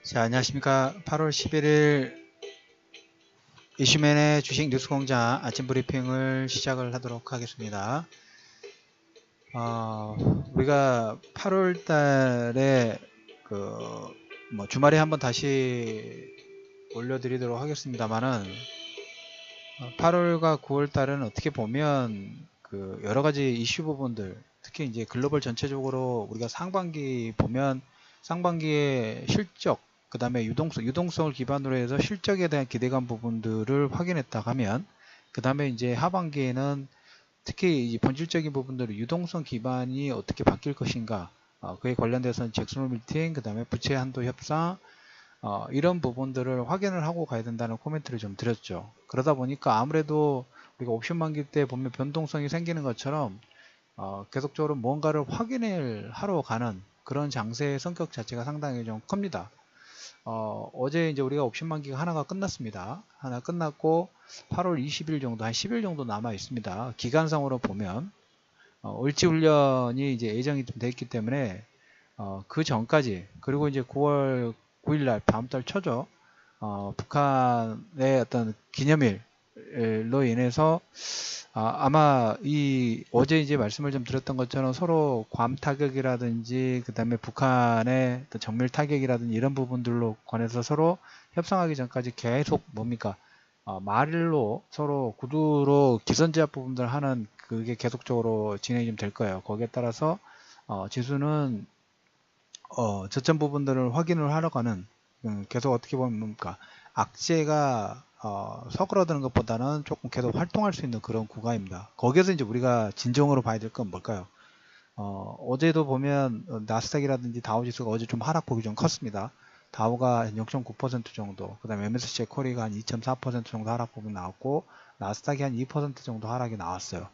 자, 안녕하십니까. 8월 11일 이슈맨의 주식 뉴스공장 아침 브리핑을 시작을 하도록 하겠습니다. 우리가 8월 달에 주말에 한번 다시 올려드리도록 하겠습니다만은 8월과 9월 달은 어떻게 보면 여러 가지 이슈 부분들, 특히 이제 글로벌 전체적으로 우리가 상반기 보면 상반기의 실적, 그 다음에 유동성을 기반으로 해서 실적에 대한 기대감 부분들을 확인했다 하면, 그 다음에 이제 하반기에는 특히 본질적인 부분들을 유동성 기반이 어떻게 바뀔 것인가, 그에 관련돼서는 잭슨 미팅, 그 다음에 부채 한도 협상, 이런 부분들을 확인을 하고 가야 된다는 코멘트를 좀 드렸죠. 그러다 보니까 아무래도 우리가 옵션 만기 때 보면 변동성이 생기는 것처럼 계속적으로 뭔가를 확인을 하러 가는 그런 장세의 성격 자체가 상당히 좀 큽니다. 어제 이제 우리가 옵션 만기가 하나가 끝났습니다. 하나 끝났고 8월 20일 정도, 한 10일 정도 남아 있습니다. 기간상으로 보면 을지 훈련이 이제 예정이 좀 돼 있기 때문에 그 전까지, 그리고 이제 9월 9일날 다음 달 초죠. 북한의 어떤 기념일로 인해서 아마 이 어제 이제 말씀을 좀 드렸던 것처럼 서로 괌 타격이라든지 그 다음에 북한의 정밀 타격이라든지 이런 부분들로 관해서 서로 협상하기 전까지 계속 뭡니까 말로 서로 구두로 기선제압 부분들 하는 그게 계속적으로 진행이 좀 될 거예요. 거기에 따라서 지수는 저점 부분들을 확인을 하러 가는 계속 어떻게 보면 뭡니까 악재가 서그러드는 것보다는 조금 계속 활동할 수 있는 그런 구간입니다. 거기에서 이제 우리가 진정으로 봐야 될 건 뭘까요? 어제도 보면 나스닥이라든지 다우지수가 어제 좀 하락폭이 좀 컸습니다. 다우가 0.9% 정도, 그 다음에 MSCI 코리가 한 2.4% 정도 하락폭이 나왔고 나스닥이 한 2% 정도 하락이 나왔어요.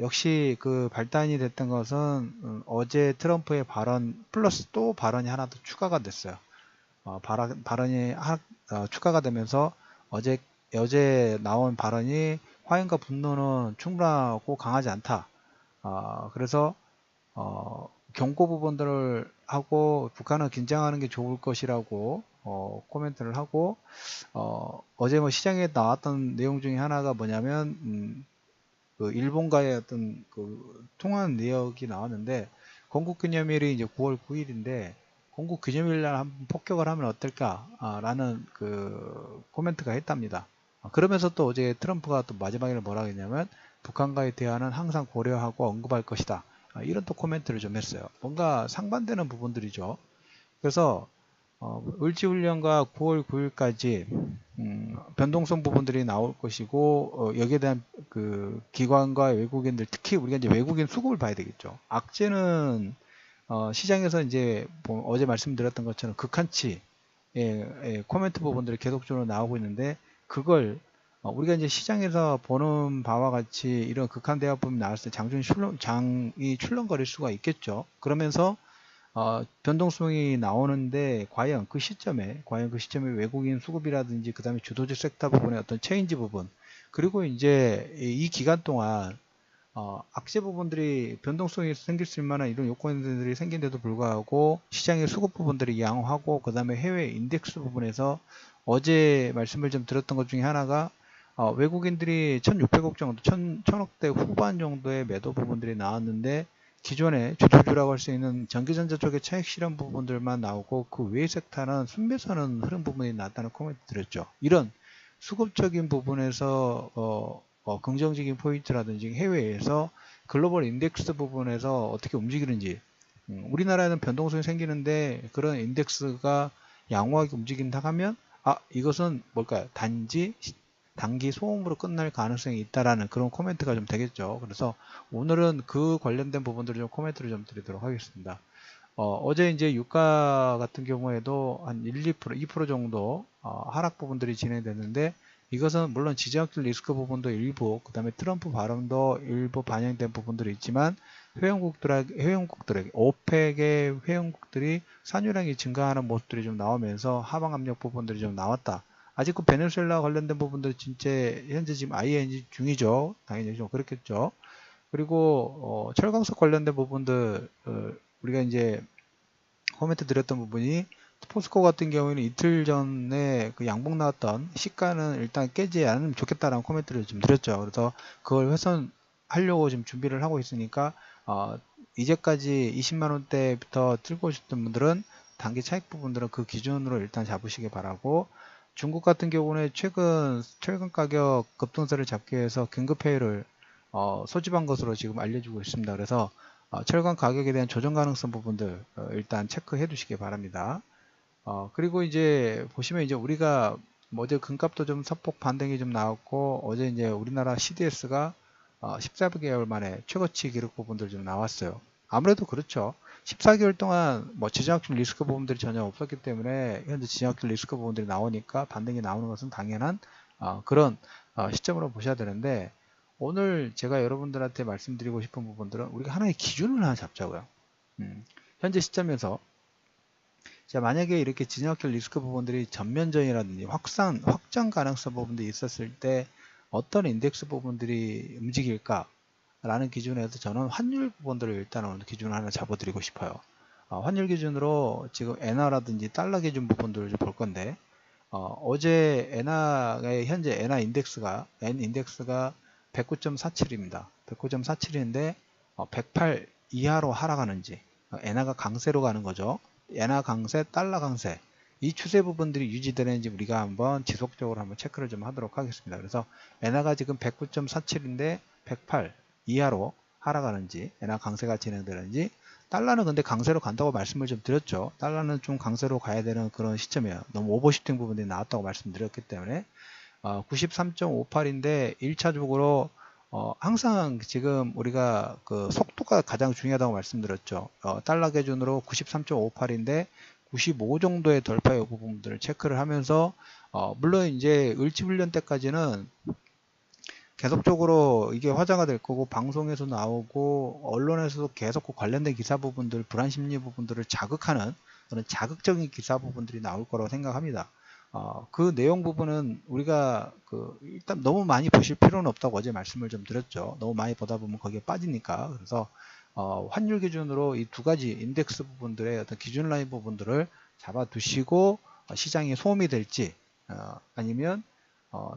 역시 그 발단이 됐던 것은 어제 트럼프의 발언 플러스 또 발언이 하나 더 추가가 됐어요. 발언이 추가가 되면서 어제 나온 발언이 화염과 분노는 충분하고 강하지 않다. 그래서 경고 부분들을 하고 북한은 긴장하는 게 좋을 것이라고 코멘트를 하고 어제 뭐 시장에 나왔던 내용 중에 하나가 뭐냐면 그 일본과의 어떤 그 통화한 내역이 나왔는데 건국기념일이 이제 9월 9일인데 건국기념일날 한번 폭격을 하면 어떨까라는 그 코멘트가 했답니다. 그러면서 또 어제 트럼프가 또 마지막에 뭐라 했냐면 북한과의 대화는 항상 고려하고 언급할 것이다. 이런 또 코멘트를 좀 했어요. 뭔가 상반되는 부분들이죠. 그래서 을지훈련과 9월 9일까지 변동성 부분들이 나올 것이고 여기에 대한 그 기관과 외국인들, 특히 우리가 이제 외국인 수급을 봐야 되겠죠. 악재는 시장에서 이제 어제 말씀드렸던 것처럼 극한치 코멘트 부분들이 계속적으로 나오고 있는데 그걸 우리가 이제 시장에서 보는 바와 같이 이런 극한 대화법이 나왔을 때 장이 출렁거릴 수가 있겠죠. 그러면서 변동성이 나오는데 과연 그 시점에 외국인 수급이라든지 그 다음에 주도주 섹터 부분의 어떤 체인지 부분, 그리고 이제 이 기간 동안 악재 부분들이 변동성이 생길 수 있을 만한 이런 요건들이 생긴데도 불구하고 시장의 수급 부분들이 양호하고 그 다음에 해외 인덱스 부분에서 어제 말씀을 좀 드렸던 것 중에 하나가 외국인들이 1600억 정도 1000억대 후반 정도의 매도 부분들이 나왔는데 기존에 주도주라고 할 수 있는 전기전자 쪽의 차익 실현 부분들만 나오고 그 외의 섹터는 순매수하는 흐름 부분이 나왔다는 코멘트 드렸죠. 이런 수급적인 부분에서 긍정적인 포인트라든지 해외에서 글로벌 인덱스 부분에서 어떻게 움직이는지, 우리나라에는 변동성이 생기는데 그런 인덱스가 양호하게 움직인다 하면 이것은 뭘까요? 단기 소음으로 끝날 가능성이 있다라는 그런 코멘트가 좀 되겠죠. 그래서 오늘은 그 관련된 부분들을 좀 코멘트를 좀 드리도록 하겠습니다. 어제 이제 유가 같은 경우에도 한 1, 2% 정도 하락 부분들이 진행됐는데 이것은 물론 지정학적 리스크 부분도 일부, 그 다음에 트럼프 발언도 일부 반영된 부분들이 있지만 회원국들에게 오펙의 회원국들이 산유량이 증가하는 모습들이 좀 나오면서 하방 압력 부분들이 좀 나왔다. 아직 그 베네수엘라 관련된 부분들 진짜 현재 지금 ING 중이죠. 당연히 좀 그렇겠죠. 그리고 철강석 관련된 부분들 우리가 이제 코멘트 드렸던 부분이 포스코 같은 경우에는 이틀 전에 그 양봉 나왔던 시가는 일단 깨지 않으면 좋겠다라는 코멘트를 좀 드렸죠. 그래서 그걸 훼손하려고 지금 준비를 하고 있으니까 이제까지 20만 원대부터 들고 오셨던 분들은 단기 차익 부분들은 그 기준으로 일단 잡으시기 바라고, 중국 같은 경우는 최근 철강 가격 급등세를 잡기 위해서 긴급회의를 소집한 것으로 지금 알려지고 있습니다. 그래서 철강 가격에 대한 조정 가능성 부분들 일단 체크해 두시기 바랍니다. 그리고 이제 보시면 이제 우리가 어제 금값도 좀 선폭 반등이 좀 나왔고, 어제 이제 우리나라 CDS가 14개월 만에 최고치 기록 부분들 좀 나왔어요. 아무래도 그렇죠. 14개월 동안 뭐 지정학적 리스크 부분들이 전혀 없었기 때문에 현재 지정학적 리스크 부분들이 나오니까 반등이 나오는 것은 당연한 그런 시점으로 보셔야 되는데, 오늘 제가 여러분들한테 말씀드리고 싶은 부분들은 우리가 하나의 기준을 하나 잡자고요. 현재 시점에서 자, 만약에 이렇게 지정학적 리스크 부분들이 전면전이라든지 확장 가능성 부분들이 있었을 때 어떤 인덱스 부분들이 움직일까 라는 기준에서 저는 환율 부분들을 일단 오늘 기준을 하나 잡아드리고 싶어요. 환율 기준으로 지금 엔화라든지 달러 기준 부분들을 좀 볼 건데, 어제 엔화의 현재 엔화 인덱스가 N 인덱스가 109.47입니다. 109.47인데 108 이하로 하락하는지, 엔화가 강세로 가는 거죠. 엔화 강세, 달러 강세, 이 추세 부분들이 유지되는지 우리가 한번 지속적으로 한번 체크를 좀 하도록 하겠습니다. 그래서 엔화가 지금 109.47인데 108 이하로 하락하는지, 엔화 강세가 진행되는지, 달러는 근데 강세로 간다고 말씀을 좀 드렸죠. 달러는 좀 강세로 가야 되는 그런 시점이에요. 너무 오버슈팅 부분들이 나왔다고 말씀드렸기 때문에 93.58인데 1차적으로 항상 지금 우리가 그 속도가 가장 중요하다고 말씀드렸죠. 달러 기준으로 93.58인데 95 정도의 돌파 여부 부분들을 체크를 하면서 물론 이제 을지훈련 때까지는 계속적으로 이게 화제가 될 거고, 방송에서 나오고 언론에서도 계속 그 관련된 기사 부분들, 불안 심리 부분들을 자극하는 그런 자극적인 기사 부분들이 나올 거라고 생각합니다. 그 내용 부분은 우리가 일단 너무 많이 보실 필요는 없다고 어제 말씀을 좀 드렸죠. 너무 많이 보다 보면 거기에 빠지니까. 그래서 환율 기준으로 이 두 가지 인덱스 부분들의 어떤 기준 라인 부분들을 잡아 두시고, 시장에 소음이 될지 아니면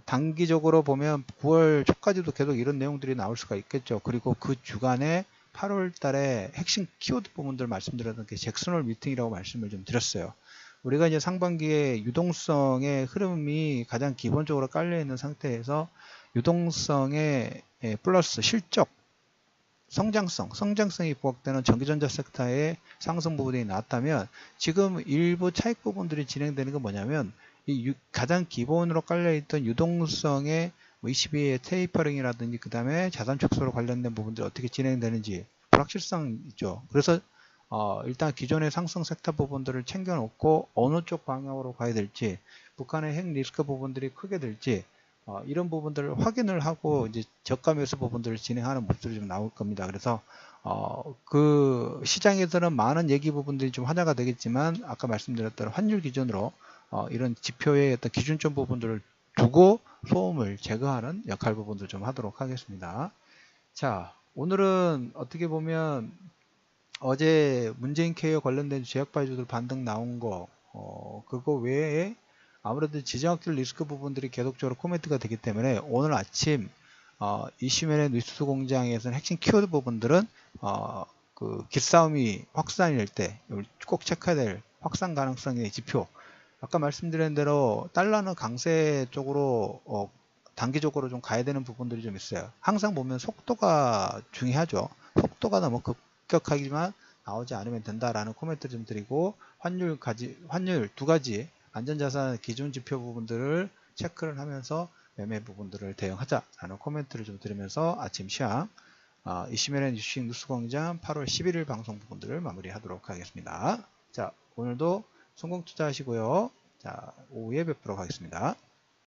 단기적으로 보면 9월 초까지도 계속 이런 내용들이 나올 수가 있겠죠. 그리고 그 주간에 8월 달에 핵심 키워드 부분들 말씀드렸던 게 잭슨홀 미팅이라고 말씀을 좀 드렸어요. 우리가 이제 상반기에 유동성의 흐름이 가장 기본적으로 깔려 있는 상태에서 유동성의 플러스 실적, 성장성이 부각되는 전기전자 섹터의 상승 부분이 나왔다면, 지금 일부 차익 부분들이 진행되는 건 뭐냐면, 가장 기본으로 깔려있던 유동성의 22의 테이퍼링이라든지 그 다음에 자산 축소로 관련된 부분들이 어떻게 진행되는지 불확실성 있죠. 그래서 일단 기존의 상승 섹터 부분들을 챙겨놓고 어느 쪽 방향으로 가야 될지, 북한의 핵 리스크 부분들이 크게 될지 이런 부분들을 확인을 하고 이제 저가 매수 부분들을 진행하는 모습이 좀 나올 겁니다. 그래서 그 시장에서는 많은 얘기 부분들이 좀 화제가 되겠지만, 아까 말씀드렸던 환율 기준으로 이런 지표의 어떤 기준점 부분들을 두고 소음을 제거하는 역할 부분도 좀 하도록 하겠습니다. 자, 오늘은 어떻게 보면 어제 문재인 케어 관련된 제약바이오들 반등 나온 거, 그거 외에 아무래도 지정학적 리스크 부분들이 계속적으로 코멘트가 되기 때문에 오늘 아침 이슈맨의 뉴스 공장에서는 핵심 키워드 부분들은 그 기싸움이 확산이 될 때 꼭 체크해야 될 확산 가능성의 지표, 아까 말씀드린 대로 달러는 강세 쪽으로 단기적으로 좀 가야 되는 부분들이 좀 있어요. 항상 보면 속도가 중요하죠. 속도가 너무 급격하지만 나오지 않으면 된다라는 코멘트를 좀 드리고, 환율 두 가지 안전자산 기준 지표 부분들을 체크를 하면서 매매 부분들을 대응하자라는 코멘트를 좀 드리면서 아침 시황 이슈맨의 주식 뉴스공장 8월 11일 방송 부분들을 마무리하도록 하겠습니다. 자, 오늘도 성공 투자하시고요. 자, 오후에 뵙도록 하겠습니다.